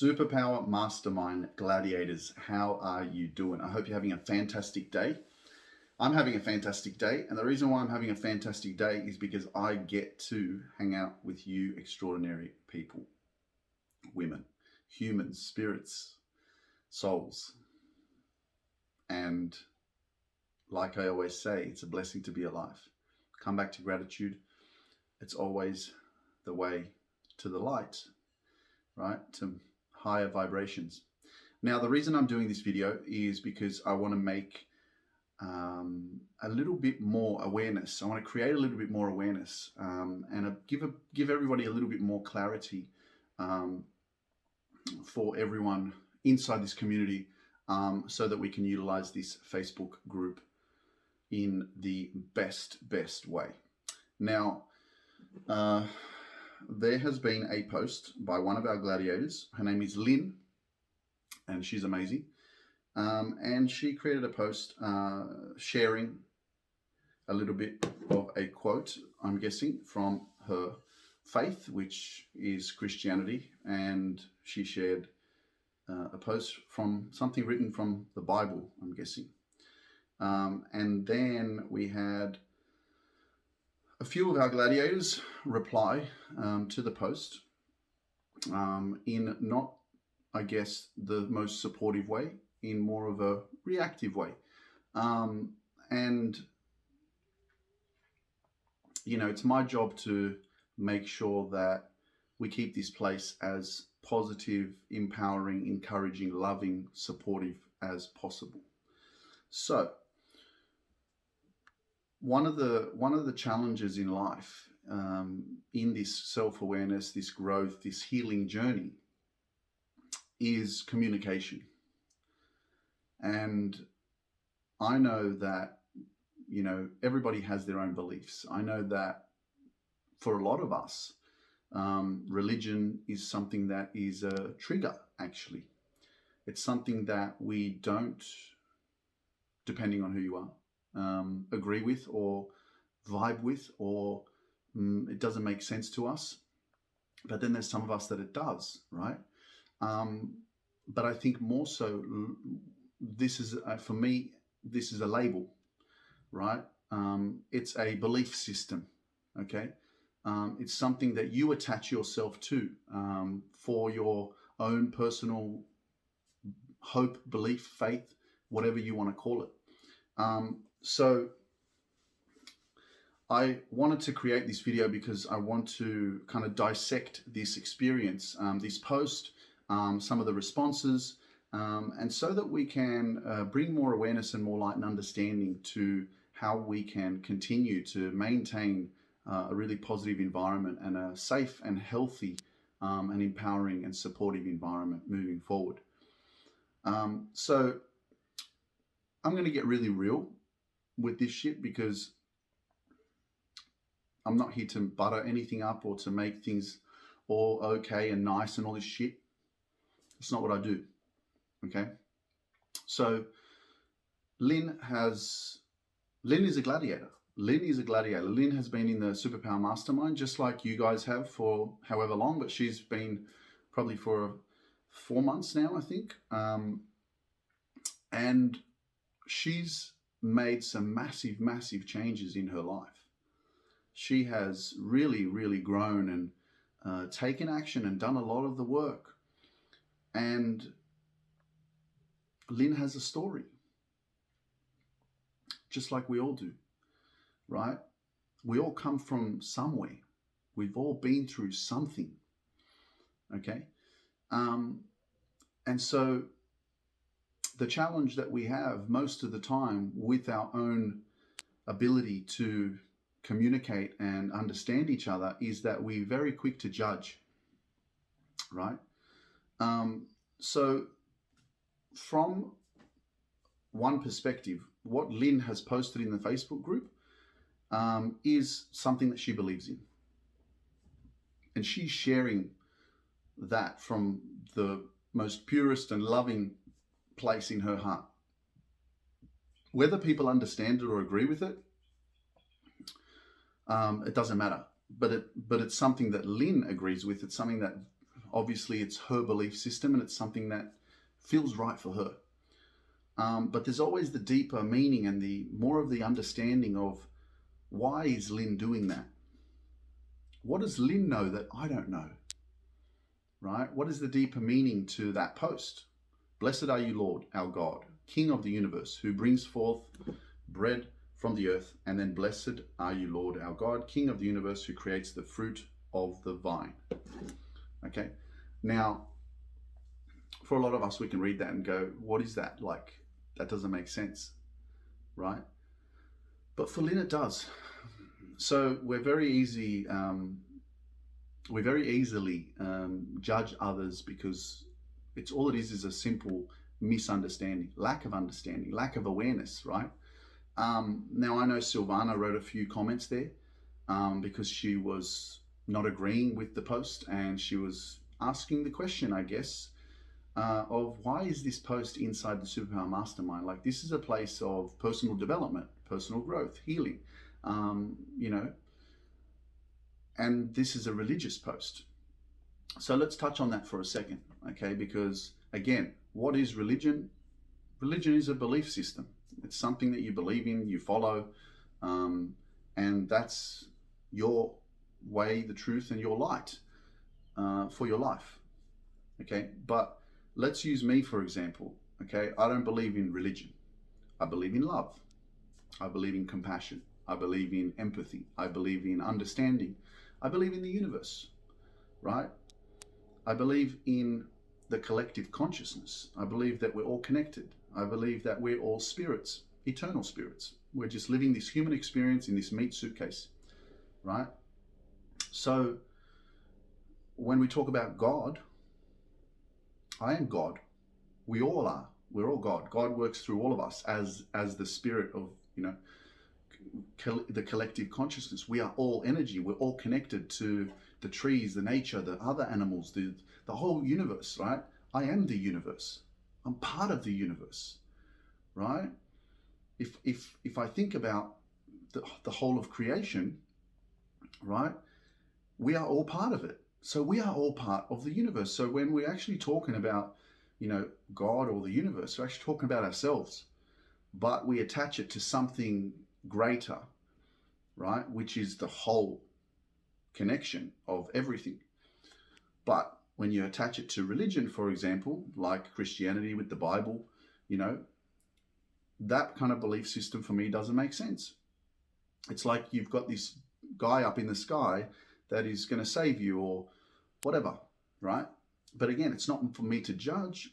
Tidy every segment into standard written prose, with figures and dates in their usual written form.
Superpower Mastermind Gladiators, how are you doing? I hope you're having a fantastic day. I'm having a fantastic day, and the reason why I'm having a fantastic day is because I get to hang out with you extraordinary people, women, humans, spirits, souls. And like I always say, it's a blessing to be alive. Come back to gratitude. It's always the way to the light, right? To higher vibrations. Now, the reason I'm doing this video is because I want to make a little bit more awareness. I want to create a little bit more awareness and give everybody a little bit more clarity for everyone inside this community so that we can utilize this Facebook group in the best way. Now, there has been a post by one of our gladiators. Her name is Lynn, and she's amazing. And she created a post sharing a little bit of a quote, I'm guessing, from her faith, which is Christianity. And she shared a post from something written from the Bible, I'm guessing. And then we had a few of our gladiators reply to the post in not, I guess, the most supportive way, in more of a reactive way. And, you know, it's my job to make sure that we keep this place as positive, empowering, encouraging, loving, supportive as possible. So, one of the challenges in life, in this self-awareness, this growth, this healing journey, is communication. And I know that, you know, everybody has their own beliefs. I know that for a lot of us, religion is something that is a trigger, actually. It's something that we don't, depending on who you are, agree with or vibe with, or it doesn't make sense to us. But then there's some of us that it does, right? But I think more so, this is, for me, this is a label, right? It's a belief system, okay? It's something that you attach yourself to for your own personal hope, belief, faith, whatever you want to call it. So I wanted to create this video because I want to kind of dissect this experience, this post, some of the responses, and so that we can bring more awareness and more light and understanding to how we can continue to maintain a really positive environment and a safe and healthy and empowering and supportive environment moving forward. So I'm going to get really real with this shit because I'm not here to butter anything up or to make things all okay and nice and all this shit. It's not what I do, okay? So Lynn is a gladiator. Lynn is a gladiator. Lynn has been in the Superpower Mastermind just like you guys have for however long, but she's been probably for 4 months now, I think. And she's made some massive changes in her life. She has really grown and taken action and done a lot of the work. And Lynn has a story, just like we all do, right? We all come from somewhere. We've all been through something, okay? And so the challenge that we have most of the time with our own ability to communicate and understand each other is that we're very quick to judge, right? So from one perspective, what Lynn has posted in the Facebook group is something that she believes in. And she's sharing that from the most purest and loving place in her heart. Whether people understand it or agree with it, it doesn't matter. But it's something that Lynn agrees with. It's something that Obviously, it's her belief system and it's something that feels right for her. But there's always the deeper meaning and the more of the understanding of why is Lynn doing that? What does Lynn know that I don't know? Right? What is the deeper meaning to that post? Blessed are you, Lord, our God, King of the universe, who brings forth bread from the earth. And then blessed are you, Lord, our God, King of the universe, who creates the fruit of the vine. Okay. Now, for a lot of us, we can read that and go, what is that? Like, that doesn't make sense, right? But for Lynn, it does. So we very easily judge others because it's all it is a simple misunderstanding, lack of understanding, lack of awareness, right? Now I know Silvana wrote a few comments there because she was not agreeing with the post and she was asking the question, I guess, of why is this post inside the Superpower Mastermind? Like, this is a place of personal development, personal growth, healing, you know, and this is a religious post. So let's touch on that for a second, okay? Because again, what is religion? Religion is a belief system. It's something that you believe in, you follow, and that's your way, the truth, and your light for your life, okay? But let's use me, for example, okay? I don't believe in religion. I believe in love. I believe in compassion. I believe in empathy. I believe in understanding. I believe in the universe, right? I believe in the collective consciousness. I believe that we're all connected. I believe that we're all spirits, eternal spirits. We're just living this human experience in this meat suitcase, right? So when we talk about God, I am God. We all are. We're all God. God works through all of us as the spirit of, you know, the collective consciousness. We are all energy. We're all connected to the trees, the nature, the other animals, the whole universe, right? I am the universe. I'm part of the universe, right? If I think about the whole of creation, right? We are all part of it. So we are all part of the universe. So when we're actually talking about, you know, God or the universe, we're actually talking about ourselves, but we attach it to something greater, right? Which is the whole connection of everything. But when you attach it to religion, for example, like Christianity with the Bible, you know, that kind of belief system for me doesn't make sense. It's like you've got this guy up in the sky that is going to save you or whatever, right? But again, it's not for me to judge,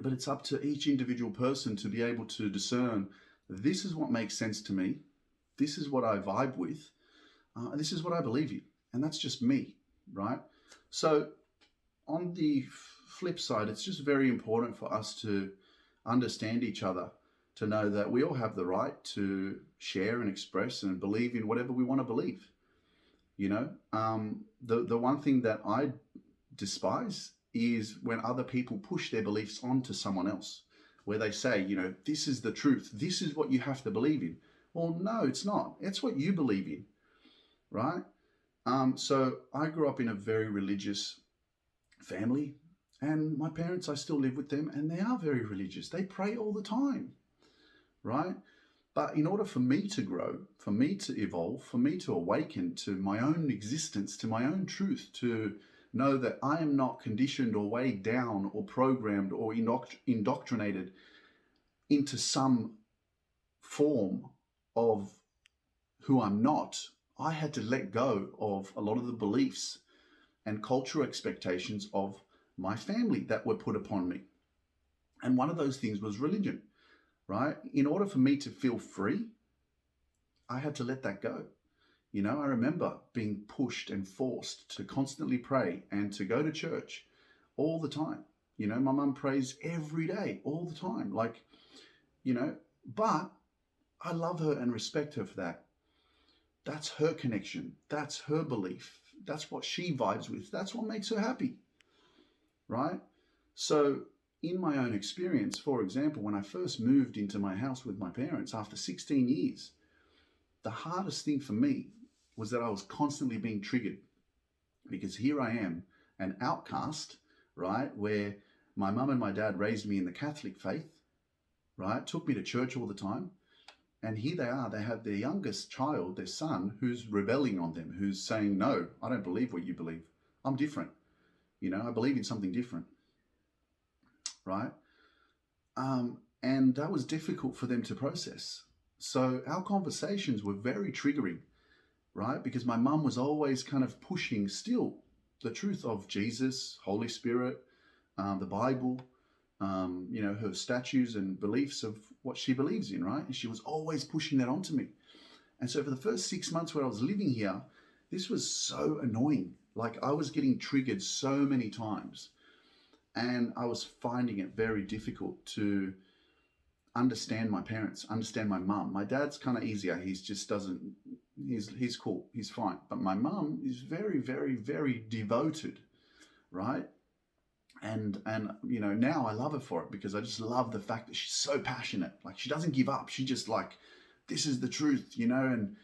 but it's up to each individual person to be able to discern, this is what makes sense to me, this is what I vibe with, and this is what I believe in. And that's just me, right? So on the flip side, it's just very important for us to understand each other, to know that we all have the right to share and express and believe in whatever we want to believe. You know, the one thing that I despise is when other people push their beliefs onto someone else, where they say, you know, this is the truth, this is what you have to believe in. Well, no, it's not. It's what you believe in, right? So I grew up in a very religious family, and my parents, I still live with them, and they are very religious. They pray all the time, right? But in order for me to grow, for me to evolve, for me to awaken to my own existence, to my own truth, to know that I am not conditioned or weighed down or programmed or indoctrinated into some form of who I'm not, I had to let go of a lot of the beliefs and cultural expectations of my family that were put upon me. And one of those things was religion, right? In order for me to feel free, I had to let that go. You know, I remember being pushed and forced to constantly pray and to go to church all the time. You know, my mum prays every day, all the time. Like, you know, but I love her and respect her for that. That's her connection. That's her belief. That's what she vibes with. That's what makes her happy, right? So in my own experience, for example, when I first moved into my house with my parents after 16 years, the hardest thing for me was that I was constantly being triggered, because here I am an outcast, right? Where my mum and my dad raised me in the Catholic faith, right? Took me to church all the time. And here they are, they have their youngest child, their son, who's rebelling on them, who's saying, no, I don't believe what you believe. I'm different. I believe in something different, right? And that was difficult for them to process. So our conversations were very triggering, right? Because my mum was always kind of pushing still the truth of Jesus, Holy Spirit, the Bible, her statues and beliefs of what she believes in, right? And she was always pushing that onto me. And so for the first 6 months where I was living here, this was so annoying. Like I was getting triggered so many times, and I was finding it very difficult to understand my parents, understand my mum. My dad's kind of easier. He's cool. He's fine. But my mum is very, very, very devoted, right? And now I love her for it, because I just love the fact that she's so passionate. Like she doesn't give up. She just like, this is the truth, and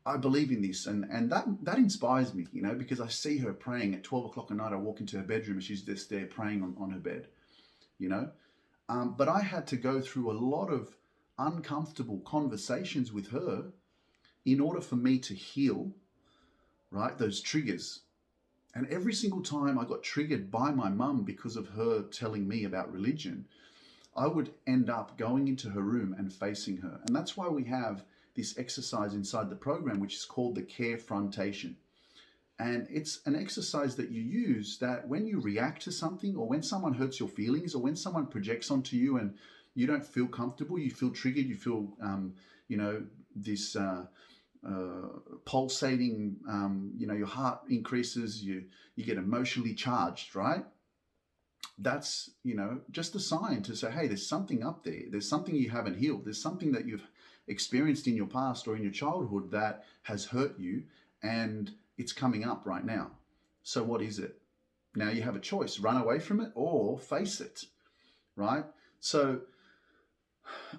I believe in this. And that inspires me, because I see her praying at 12 o'clock at night. I walk into her bedroom and she's just there praying on her bed, But I had to go through a lot of uncomfortable conversations with her in order for me to heal, right, those triggers. And every single time I got triggered by my mum because of her telling me about religion, I would end up going into her room and facing her. And that's why we have this exercise inside the program, which is called the Carefrontation. And it's an exercise that you use that when you react to something, or when someone hurts your feelings, or when someone projects onto you and you don't feel comfortable, you feel triggered, you feel, this pulsating, your heart increases, you get emotionally charged, right? That's, just a sign to say, hey, there's something up there. There's something you haven't healed. There's something that you've experienced in your past or in your childhood that has hurt you, and it's coming up right now. So what is it? Now you have a choice: run away from it or face it, right? So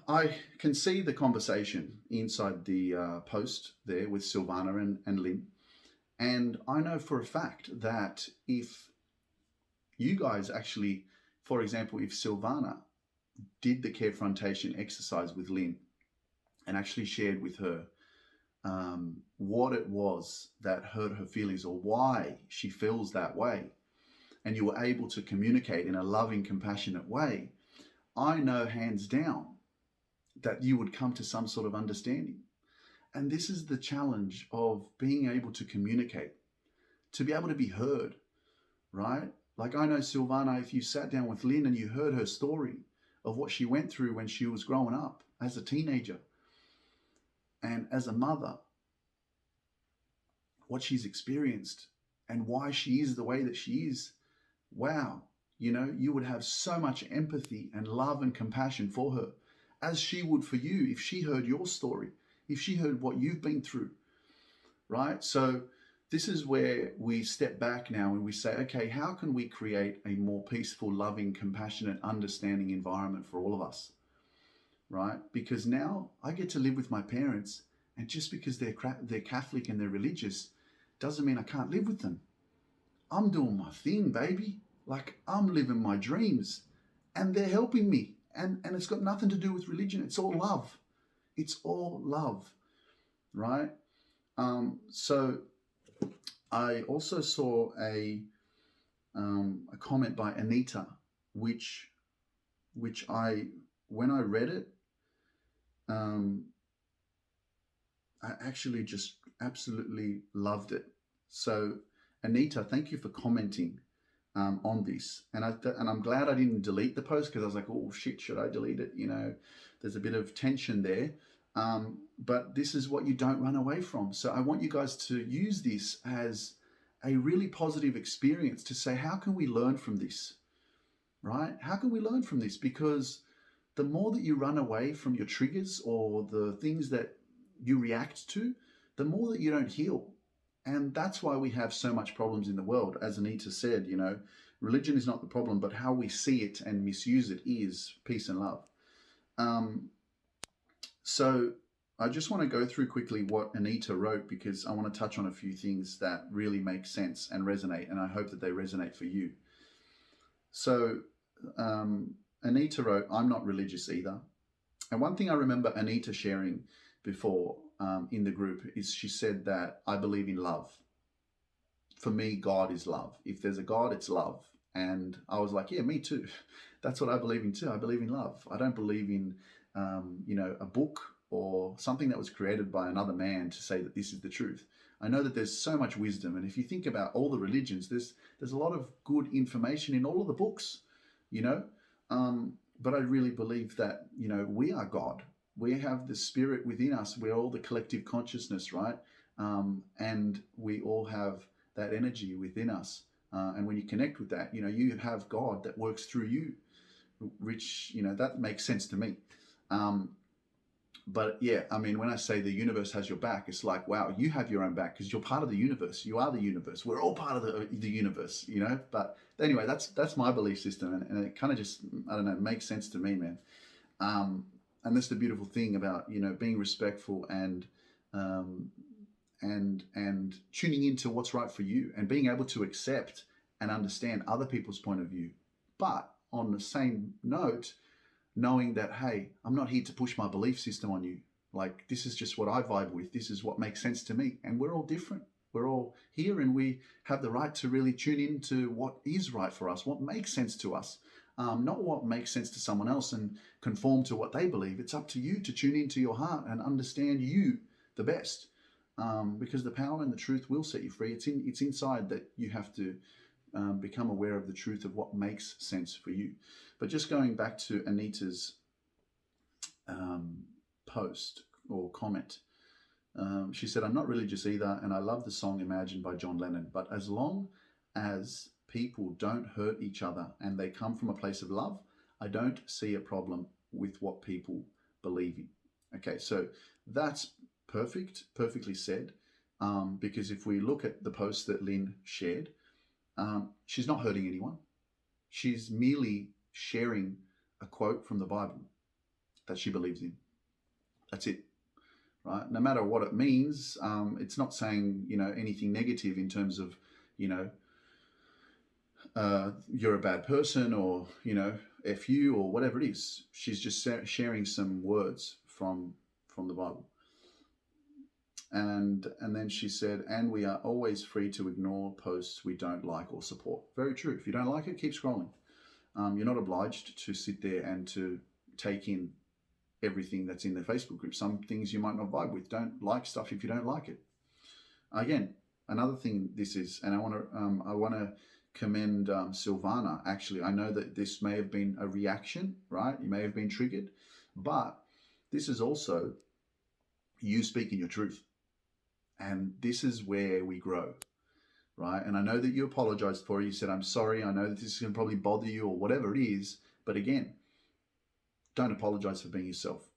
I can see the conversation inside the post there with Silvana and Lynn. And I know for a fact that if you guys actually, for example, if Silvana did the Carefrontation exercise with Lynn and actually shared with her what it was that hurt her feelings, or why she feels that way, and you were able to communicate in a loving, compassionate way, I know hands down that you would come to some sort of understanding. And this is the challenge of being able to communicate, to be able to be heard, right? Like I know Silvana, if you sat down with Lynn and you heard her story of what she went through when she was growing up as a teenager and as a mother, what she's experienced and why she is the way that she is, wow, you would have so much empathy and love and compassion for her, as she would for you if she heard your story, if she heard what you've been through, right? So this is where we step back now and we say, okay, how can we create a more peaceful, loving, compassionate, understanding environment for all of us, right? Because now I get to live with my parents, and just because they're Catholic and they're religious doesn't mean I can't live with them. I'm doing my thing, baby. Like I'm living my dreams, and they're helping me. And it's got nothing to do with religion. It's all love. It's all love, right? So I also saw a comment by Anita, which when I read it, I actually just absolutely loved it. So Anita, thank you for commenting on this, and I'm glad I didn't delete the post, because I was like, oh shit, should I delete it? There's a bit of tension there, but this is what you don't run away from. So I want you guys to use this as a really positive experience to say, how can we learn from this, right? How can we learn from this? Because the more that you run away from your triggers or the things that you react to, the more that you don't heal. And that's why we have so much problems in the world. As Anita said, religion is not the problem, but how we see it and misuse it is. Peace and love. So I just want to go through quickly what Anita wrote because I want to touch on a few things that really make sense and resonate, and I hope that they resonate for you. So, um, Anita wrote, I'm not religious either. And one thing I remember Anita sharing before in the group is she said that I believe in love. For me, God is love. If there's a God, it's love. And I was like, yeah, me too. That's what I believe in too. I believe in love. I don't believe in, a book or something that was created by another man to say that this is the truth. I know that there's so much wisdom, and if you think about all the religions, there's a lot of good information in all of the books, you know. But I really believe that we are God. We have the spirit within us. We're all the collective consciousness, right? And we all have that energy within us. And when you connect with that, you have God that works through you, which, that makes sense to me. But yeah, I mean, when I say the universe has your back, it's like, wow, you have your own back because you're part of the universe. You are the universe. We're all part of the universe, But anyway, that's my belief system. And it kind of just, I don't know, makes sense to me, man. And that's the beautiful thing about, being respectful um, and tuning into what's right for you and being able to accept and understand other people's point of view. But on the same note, knowing that, hey, I'm not here to push my belief system on you. Like, this is just what I vibe with. This is what makes sense to me. And we're all different. We're all here, and we have the right to really tune into what is right for us, what makes sense to us, not what makes sense to someone else and conform to what they believe. It's up to you to tune into your heart and understand you the best, because the power and the truth will set you free. It's inside that you have to become aware of the truth of what makes sense for you. But just going back to Anita's post or comment, she said, I'm not religious either, and I love the song Imagine by John Lennon, but as long as people don't hurt each other and they come from a place of love, I don't see a problem with what people believe in. Okay, so that's perfectly said, because if we look at the post that Lynn shared, she's not hurting anyone. She's merely sharing a quote from the Bible that she believes in. That's it, right? No matter what it means, it's not saying anything negative in terms of you're a bad person or F you or whatever it is. She's just sharing some words from the Bible. And then she said, and we are always free to ignore posts we don't like or support. Very true. If you don't like it, keep scrolling. You're not obliged to sit there and to take in everything that's in the Facebook group. Some things you might not vibe with. Don't like stuff if you don't like it. Again, another thing this is, and I want to commend Silvana. Actually, I know that this may have been a reaction, right? You may have been triggered, but this is also you speaking your truth. And this is where we grow, right? And I know that you apologized for it. You said, I'm sorry. I know that this is going to probably bother you or whatever it is. But again, don't apologize for being yourself,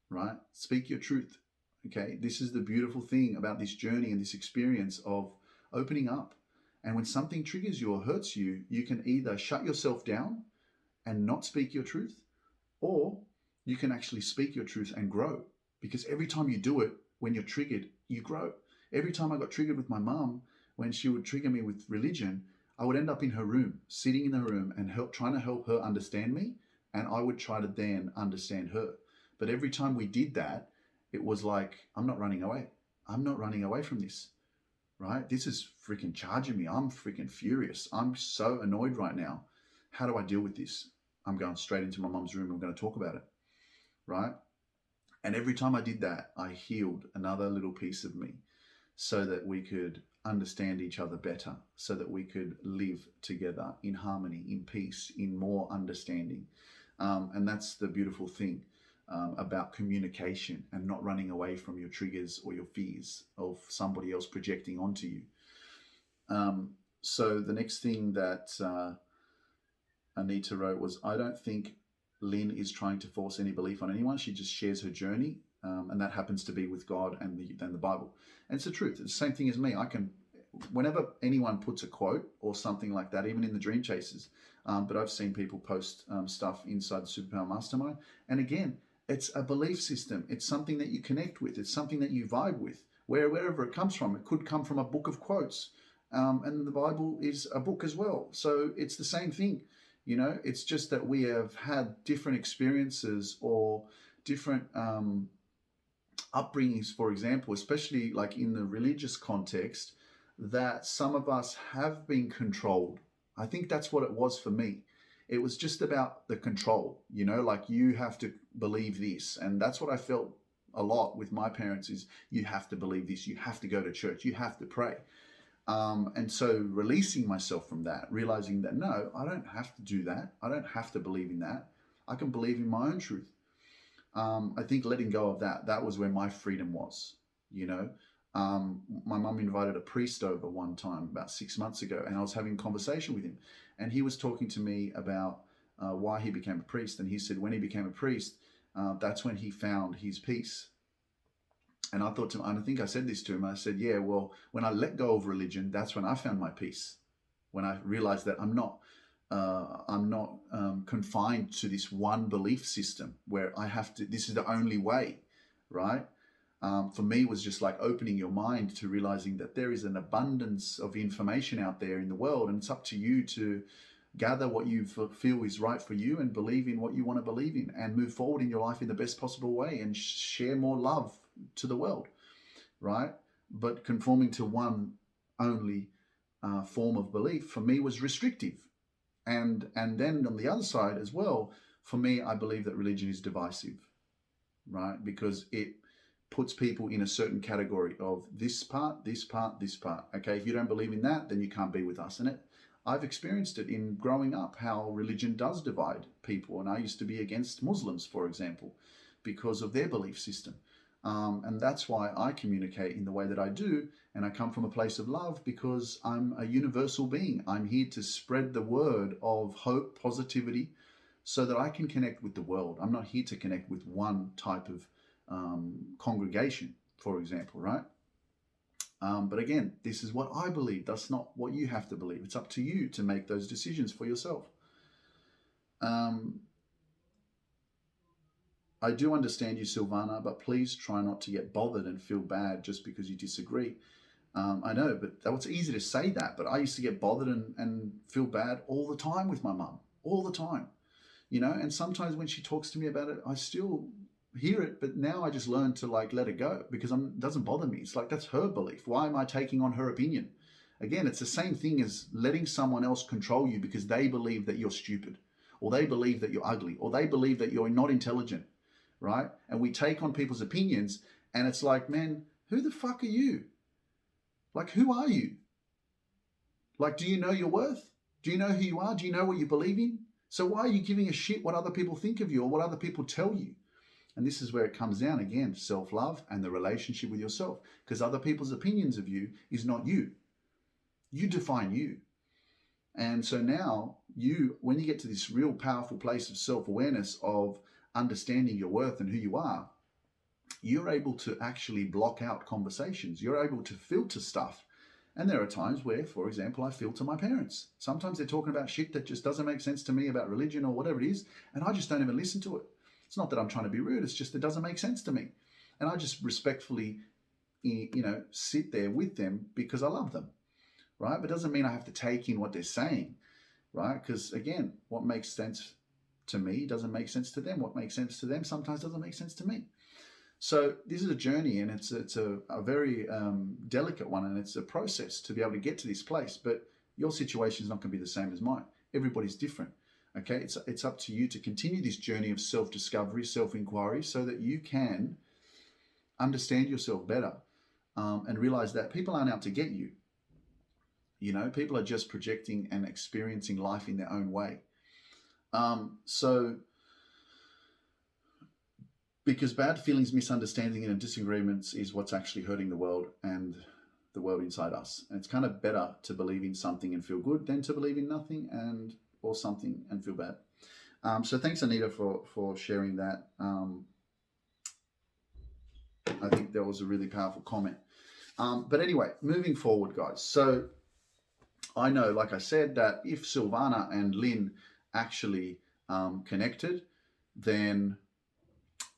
right? Speak your truth, okay? This is the beautiful thing about this journey and this experience of opening up. And when something triggers you or hurts you, you can either shut yourself down and not speak your truth, or you can actually speak your truth and grow. Because every time you do it, when you're triggered, you grow. Every time I got triggered with my mom, when she would trigger me with religion, I would end up in her room, sitting in the room and trying to help her understand me. And I would try to then understand her. But every time we did that, it was like, I'm not running away. I'm not running away from this, right? This is freaking charging me. I'm freaking furious. I'm so annoyed right now. How do I deal with this? I'm going straight into my mom's room. I'm going to talk about it, right? And every time I did that, I healed another little piece of me so that we could understand each other better, so that we could live together in harmony, in peace, in more understanding. And that's the beautiful thing about communication and not running away from your triggers or your fears of somebody else projecting onto you. So the next thing that Anita wrote was, I don't think Lynn is trying to force any belief on anyone. She just shares her journey, and that happens to be with God and the Bible. And it's the truth. It's the same thing as me. I can, whenever anyone puts a quote or something like that, even in the Dream Chasers, but I've seen people post stuff inside the Superpower Mastermind. And again, It's a belief system. It's something that you connect with. It's something that you vibe with, wherever it comes from. It could come from a book of quotes, and the Bible is a book as well. So it's the same thing. It's just that we have had different experiences or different upbringings, for example, especially like in the religious context, that some of us have been controlled. I think that's what it was for me. It was just about the control, like you have to believe this. And that's what I felt a lot with my parents is you have to believe this, you have to go to church, you have to pray. And so releasing myself from that, realizing that no, I don't have to do that. I don't have to believe in that. I can believe in my own truth. I think letting go of that was where my freedom was, My mum invited a priest over one time about 6 months ago, and I was having a conversation with him, and he was talking to me about why he became a priest. And he said when he became a priest, that's when he found his peace. And I thought to him, and I think I said this to him, I said, yeah, well, when I let go of religion, that's when I found my peace. When I realized that I'm not confined to this one belief system where I have to, this is the only way, right? For me, it was just like opening your mind to realizing that there is an abundance of information out there in the world, and it's up to you to gather what you feel is right for you and believe in what you want to believe in and move forward in your life in the best possible way and share more love to the world, right? But conforming to one only form of belief for me was restrictive. And then on the other side as well, for me, I believe that religion is divisive, right? Because it puts people in a certain category of this part, this part, this part. Okay, if you don't believe in that, then you can't be with us. And I've experienced it in growing up, how religion does divide people. And I used to be against Muslims, for example, because of their belief system. And that's why I communicate in the way that I do. And I come from a place of love because I'm a universal being. I'm here to spread the word of hope, positivity, so that I can connect with the world. I'm not here to connect with one type of congregation, for example, right? But again, this is what I believe. That's not what you have to believe. It's up to you to make those decisions for yourself. I do understand you, Silvana, but please try not to get bothered and feel bad just because you disagree. I know, but it's easy to say that, but I used to get bothered and feel bad all the time with my mum, all the time, and sometimes when she talks to me about it, I still hear it, but now I just learn to like let it go because it doesn't bother me. It's like, that's her belief. Why am I taking on her opinion? Again, it's the same thing as letting someone else control you because they believe that you're stupid, or they believe that you're ugly, or they believe that you're not intelligent, right? And we take on people's opinions, and it's like, man, who the fuck are you? Like, who are you? Like, do you know your worth? Do you know who you are? Do you know what you believe in? So why are you giving a shit what other people think of you or what other people tell you? And this is where it comes down again, self-love and the relationship with yourself, because other people's opinions of you is not you. You define you. And so now when you get to this real powerful place of self-awareness, of understanding your worth and who you are, you're able to actually block out conversations. You're able to filter stuff. And there are times where, for example, I filter my parents. Sometimes they're talking about shit that just doesn't make sense to me about religion or whatever it is, and I just don't even listen to it. It's not that I'm trying to be rude, it's just it doesn't make sense to me. And I just respectfully, sit there with them because I love them, right? But it doesn't mean I have to take in what they're saying, right? Because again, what makes sense to me doesn't make sense to them. What makes sense to them sometimes doesn't make sense to me. So this is a journey, and it's a very delicate one, and it's a process to be able to get to this place. But your situation is not going to be the same as mine. Everybody's different. Okay, it's up to you to continue this journey of self-discovery, self-inquiry, so that you can understand yourself better and realize that people aren't out to get you. People are just projecting and experiencing life in their own way. Because bad feelings, misunderstanding, and disagreements is what's actually hurting the world and the world inside us. And it's kind of better to believe in something and feel good than to believe in nothing or something and feel bad. So thanks, Anita, for sharing that. I think that was a really powerful comment. But anyway, moving forward, guys. So I know, like I said, that if Silvana and Lynn actually connected, then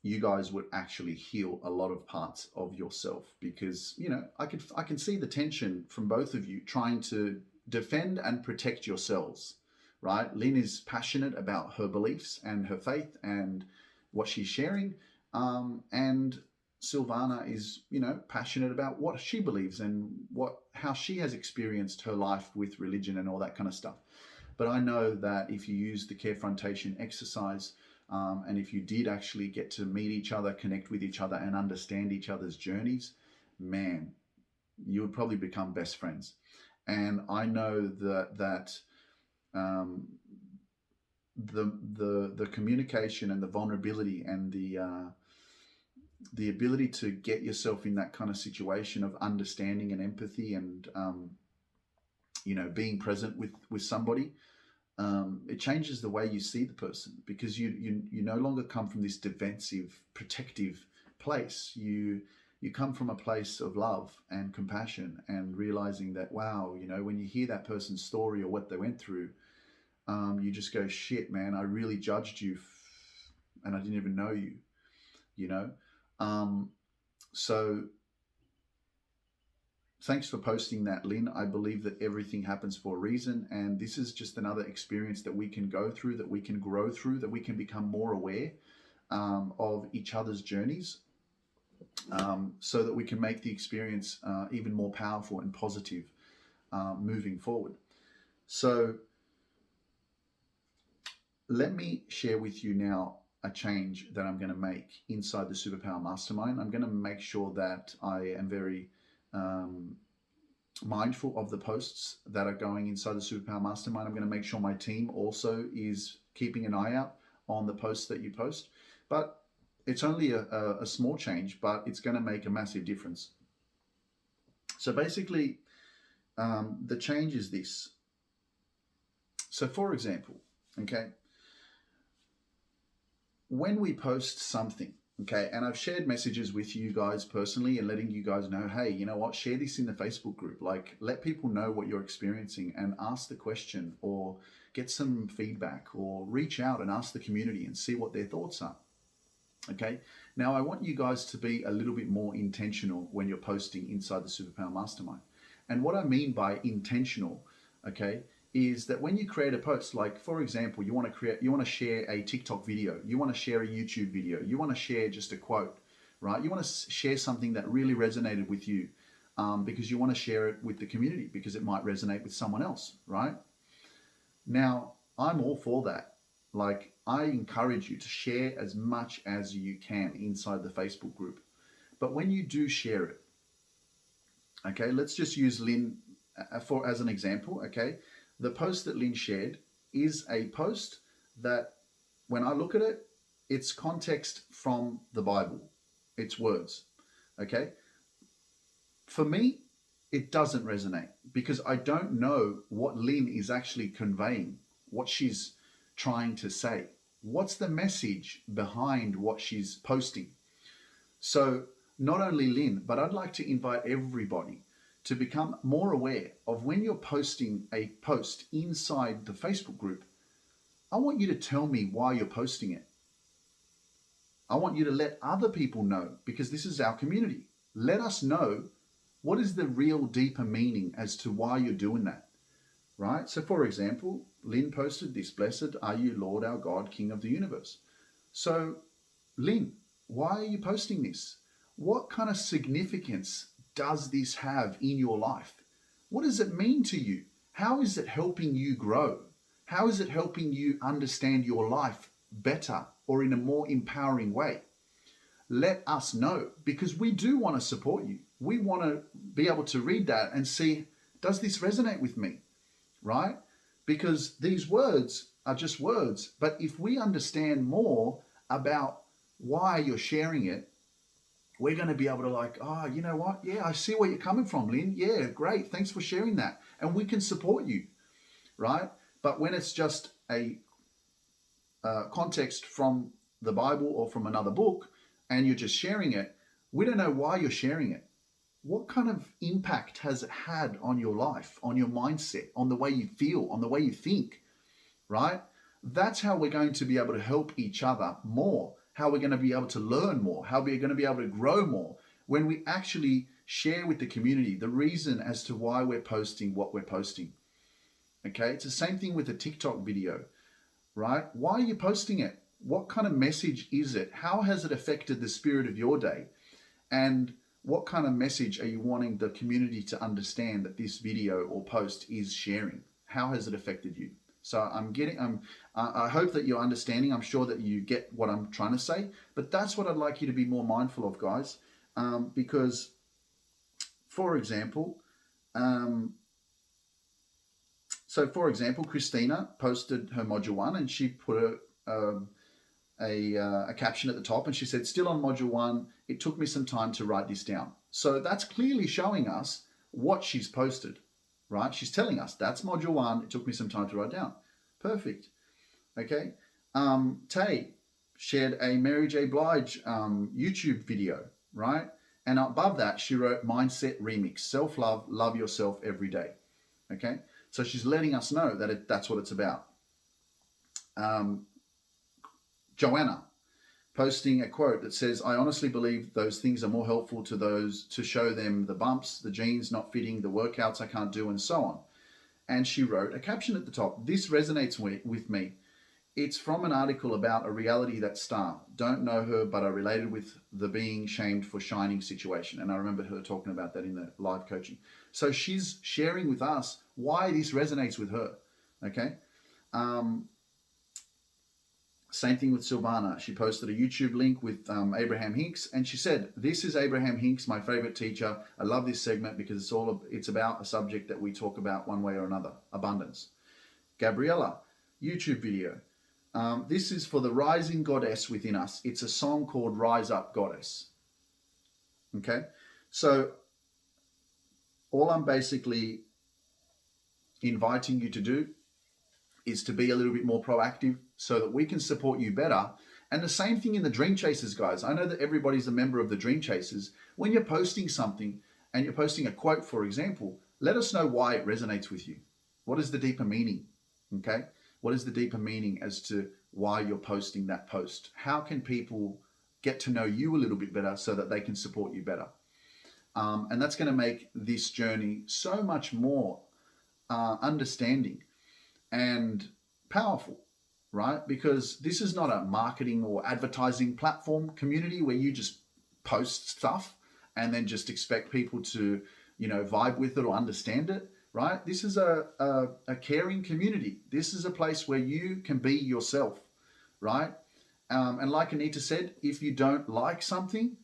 you guys would actually heal a lot of parts of yourself, because I can see the tension from both of you trying to defend and protect yourselves, right? Lynn is passionate about her beliefs and her faith and what she's sharing, and Silvana is passionate about what she believes and how she has experienced her life with religion and all that kind of stuff. But I know that if you use the Carefrontation exercise, and if you did actually get to meet each other, connect with each other, and understand each other's journeys, man, you would probably become best friends. And I know that the communication and the vulnerability and the ability to get yourself in that kind of situation of understanding and empathy and being present with somebody. It changes the way you see the person, because you no longer come from this defensive, protective place. You come from a place of love and compassion, and realizing that, wow, when you hear that person's story or what they went through, you just go, shit, man, I really judged you, and I didn't even know you. So thanks for posting that, Lynn. I believe that everything happens for a reason, and this is just another experience that we can go through, that we can grow through, that we can become more aware of each other's journeys, so that we can make the experience even more powerful and positive moving forward. So let me share with you now a change that I'm going to make inside the Superpower Mastermind. I'm going to make sure that I am very mindful of the posts that are going inside the Superpower Mastermind. I'm going to make sure my team also is keeping an eye out on the posts that you post. But it's only a small change, but it's going to make a massive difference. So basically, the change is this. So for example, okay, when we post something, okay, and I've shared messages with you guys personally and letting you guys know, hey, you know what, share this in the Facebook group. Like, let people know what you're experiencing and ask the question, or get some feedback, or reach out and ask the community and see what their thoughts are. Okay, now I want you guys to be a little bit more intentional when you're posting inside the Superpower Mastermind. And what I mean by intentional, okay, is that when you create a post, like for example, you want to share a TikTok video, you want to share a YouTube video, you want to share just a quote, right? You want to share something that really resonated with you, because you want to share it with the community, because it might resonate with someone else, right? Now, I'm all for that. Like, I encourage you to share as much as you can inside the Facebook group. But when you do share it, okay, let's just use Lynn as an example, okay? The post that Lynn shared is a post that, when I look at it, it's context from the Bible. It's words, okay? For me, it doesn't resonate, because I don't know what Lynn is actually conveying, what she's trying to say. What's the message behind what she's posting? So not only Lynn, but I'd like to invite everybody to become more aware of, when you're posting a post inside the Facebook group, I want you to tell me why you're posting it. I want you to let other people know, because this is our community. Let us know what is the real deeper meaning as to why you're doing that, right? So for example, Lynn posted this: "Blessed are you, Lord our God, King of the universe." So Lynn, why are you posting this? What kind of significance does this have in your life? What does it mean to you? How is it helping you grow? How is it helping you understand your life better, or in a more empowering way? Let us know, because we do want to support you. We want to be able to read that and see, does this resonate with me, right? Because these words are just words, but if we understand more about why you're sharing it, we're going to be able to, like, oh, you know what? Yeah, I see where you're coming from, Lynn. Yeah, great. Thanks for sharing that. And we can support you, right? But when it's just a context from the Bible or from another book, and you're just sharing it, we don't know why you're sharing it. What kind of impact has it had on your life, on your mindset, on the way you feel, on the way you think, right? That's how we're going to be able to help each other more how we're going to be able to learn more, how we're going to be able to grow more when we actually share with the community the reason as to why we're posting what we're posting. Okay, it's the same thing with a TikTok video, right? Why are you posting it? What kind of message is it? How has it affected the spirit of your day? And what kind of message are you wanting the community to understand that this video or post is sharing? How has it affected you? So I hope that you're understanding. I'm sure that you get what I'm trying to say, but that's what I'd like you to be more mindful of, guys. Because, for example, Christina posted her module 1 and she put a caption at the top, and she said, still on module 1, it took me some time to write this down. So that's clearly showing us what she's posted, right? She's telling us that's module 1, it took me some time to write down. Perfect. Okay. Tay shared a Mary J. Blige YouTube video, right? And above that, she wrote Mindset Remix, self-love, love yourself every day. Okay. So she's letting us know that that's what it's about. Joanna posting a quote that says, I honestly believe those things are more helpful to those to show them the bumps, the jeans not fitting, the workouts I can't do, and so on. And she wrote a caption at the top. This resonates with me. It's from an article about a reality that star. Don't know her, but I related with the being shamed for shining situation. And I remember her talking about that in the live coaching. So she's sharing with us why this resonates with her. Okay. Same thing with Silvana. She posted a YouTube link with Abraham Hicks, and she said, this is Abraham Hicks, my favorite teacher. I love this segment because it's about a subject that we talk about one way or another, abundance. Gabriella, YouTube video. This is for the rising goddess within us. It's a song called Rise Up Goddess. Okay, so all I'm basically inviting you to do is to be a little bit more proactive so that we can support you better. And the same thing in the Dream Chasers, guys. I know that everybody's a member of the Dream Chasers. When you're posting something and you're posting a quote, for example, let us know why it resonates with you. What is the deeper meaning? Okay? What is the deeper meaning as to why you're posting that post? How can people get to know you a little bit better so that they can support you better? And that's going to make this journey so much more understanding and powerful, right? Because this is not a marketing or advertising platform community where you just post stuff and then just expect people to, vibe with it or understand it, right? This is a caring community. This is a place where you can be yourself, right? And like Anita said, if you don't like something,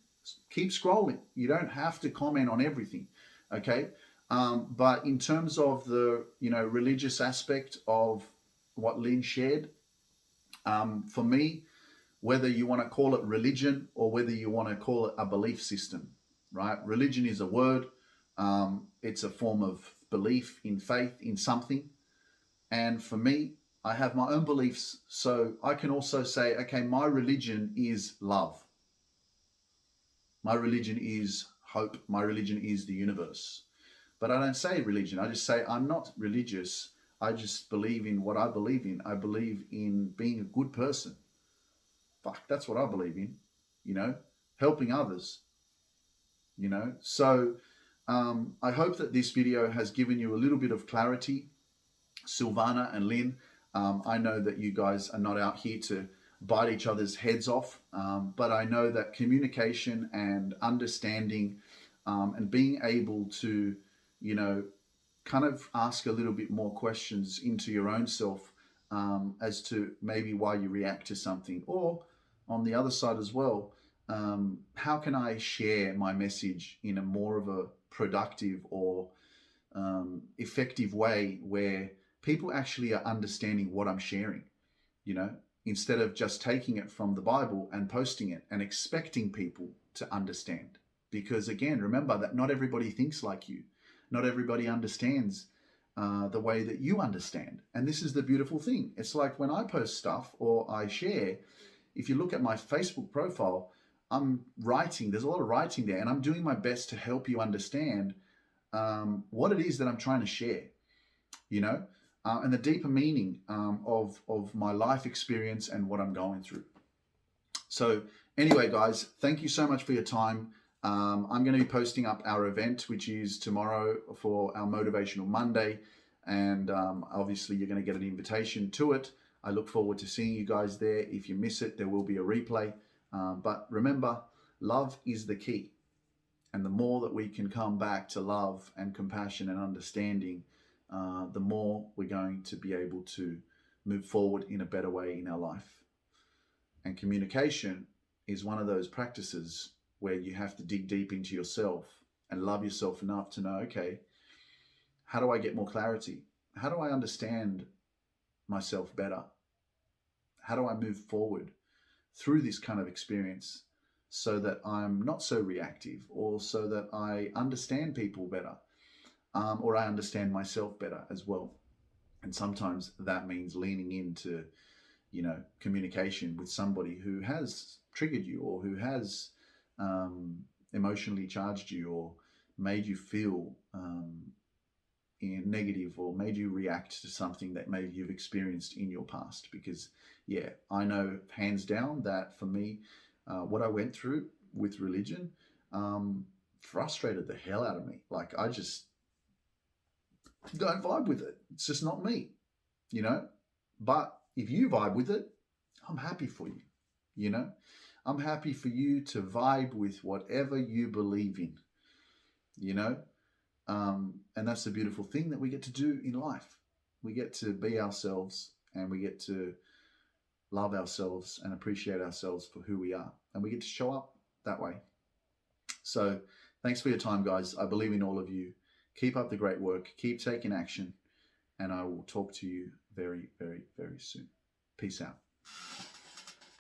keep scrolling. You don't have to comment on everything, okay? But in terms of the religious aspect of what Lynn shared, for me, whether you want to call it religion or whether you want to call it a belief system, right? Religion is a word. It's a form of belief in faith in something. And for me, I have my own beliefs. So I can also say, okay, my religion is love. My religion is hope. My religion is the universe. But I don't say religion. I just say I'm not religious. I just believe in what I believe in. I believe in being a good person. Fuck, that's what I believe in, helping others, So I hope that this video has given you a little bit of clarity. Silvana and Lynn, I know that you guys are not out here to bite each other's heads off, but I know that communication and understanding and being able to kind of ask a little bit more questions into your own self as to maybe why you react to something, or on the other side as well, how can I share my message in a more of a productive or effective way where people actually are understanding what I'm sharing, instead of just taking it from the Bible and posting it and expecting people to understand. Because again, remember that not everybody thinks like you. Not everybody understands the way that you understand. And this is the beautiful thing. It's like when I post stuff or I share, if you look at my Facebook profile, I'm writing, there's a lot of writing there, and I'm doing my best to help you understand what it is that I'm trying to share, and the deeper meaning of my life experience and what I'm going through. So anyway, guys, thank you so much for your time. I'm going to be posting up our event, which is tomorrow for our Motivational Monday. And obviously, you're going to get an invitation to it. I look forward to seeing you guys there. If you miss it, there will be a replay. But remember, love is the key. And the more that we can come back to love and compassion and understanding, the more we're going to be able to move forward in a better way in our life. And communication is one of those practices where you have to dig deep into yourself and love yourself enough to know, okay, how do I get more clarity? How do I understand myself better? How do I move forward through this kind of experience so that I'm not so reactive, or so that I understand people better, or I understand myself better as well? And sometimes that means leaning into, communication with somebody who has triggered you, or who has emotionally charged you, or made you feel negative, or made you react to something that maybe you've experienced in your past. Because yeah, I know hands down that for me, what I went through with religion frustrated the hell out of me. Like, I just don't vibe with it. It's just not me, you know. But if you vibe with it, I'm happy for you, you know. I'm happy for you to vibe with whatever you believe in, you know. And that's the beautiful thing that we get to do in life. We get to be ourselves, and we get to love ourselves and appreciate ourselves for who we are. And we get to show up that way. So thanks for your time, guys. I believe in all of you. Keep up the great work. Keep taking action. And I will talk to you very, very, very soon. Peace out.